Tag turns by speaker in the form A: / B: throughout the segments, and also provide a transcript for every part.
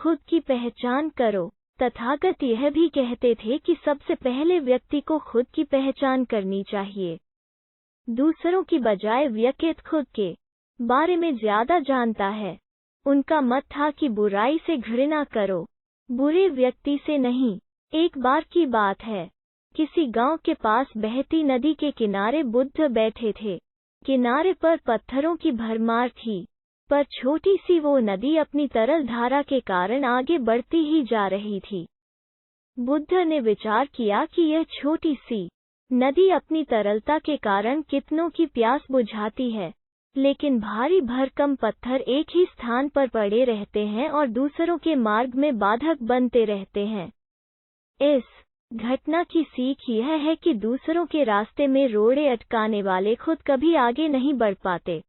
A: खुद की पहचान करो। तथागत यह भी कहते थे कि सबसे पहले व्यक्ति को खुद की पहचान करनी चाहिए। दूसरों की बजाय व्यक्ति खुद के बारे में ज्यादा जानता है। उनका मत था कि बुराई से घृणा करो, बुरे व्यक्ति से नहीं। एक बार की बात है, किसी गांव के पास बहती नदी के किनारे बुद्ध बैठे थे। किनारे पर पत्थरों की भरमार थी, पर छोटी सी वो नदी अपनी तरल धारा के कारण आगे बढ़ती ही जा रही थी। बुद्ध ने विचार किया कि यह छोटी सी नदी अपनी तरलता के कारण कितनों की प्यास बुझाती है, लेकिन भारी भरकम पत्थर एक ही स्थान पर पड़े रहते हैं और दूसरों के मार्ग में बाधक बनते रहते हैं। इस घटना की सीख यह है कि दूसरों के रास्ते में रोड़े अटकाने वाले खुद कभी आगे नहीं बढ़ पाते,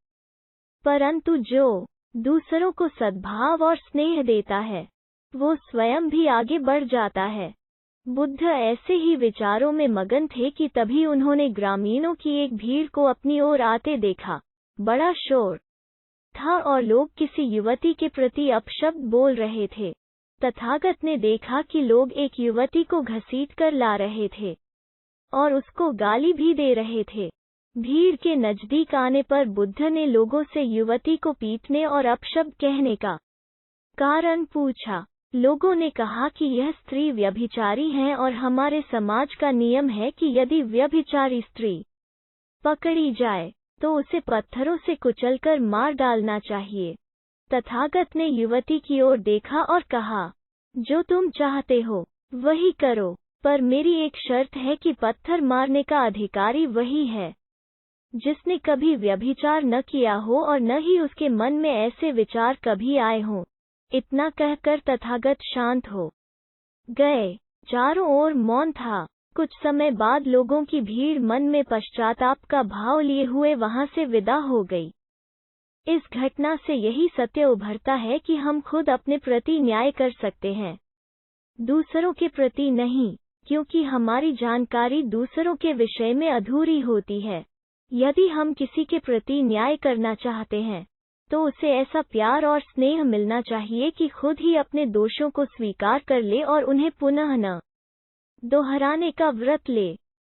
A: परंतु जो दूसरों को सद्भाव और स्नेह देता है, वो स्वयं भी आगे बढ़ जाता है। बुद्ध ऐसे ही विचारों में मगन थे कि तभी उन्होंने ग्रामीणों की एक भीड़ को अपनी ओर आते देखा। बड़ा शोर था और लोग किसी युवती के प्रति अपशब्द बोल रहे थे। तथागत ने देखा कि लोग एक युवती को घसीट कर ला रहे थे और उसको गाली भी दे रहे थे। भीड़ के नजदीक आने पर बुद्ध ने लोगों से युवती को पीटने और अपशब्द कहने का कारण पूछा। लोगों ने कहा कि यह स्त्री व्यभिचारी है और हमारे समाज का नियम है कि यदि व्यभिचारी स्त्री पकड़ी जाए तो उसे पत्थरों से कुचलकर मार डालना चाहिए। तथागत ने युवती की ओर देखा और कहा, जो तुम चाहते हो वही करो, पर मेरी एक शर्त है कि पत्थर मारने का अधिकारी वही है जिसने कभी व्यभिचार न किया हो और न ही उसके मन में ऐसे विचार कभी आए हों। इतना कहकर तथागत शांत हो गए। चारों ओर मौन था। कुछ समय बाद लोगों की भीड़ मन में पश्चाताप का भाव लिए हुए वहां से विदा हो गई। इस घटना से यही सत्य उभरता है कि हम खुद अपने प्रति न्याय कर सकते हैं, दूसरों के प्रति नहीं, क्योंकि हमारी जानकारी दूसरों के विषय में अधूरी होती है। यदि हम किसी के प्रति न्याय करना चाहते हैं तो उसे ऐसा प्यार और स्नेह मिलना चाहिए कि खुद ही अपने दोषों को स्वीकार कर ले और उन्हें पुनः न दोहराने का व्रत ले।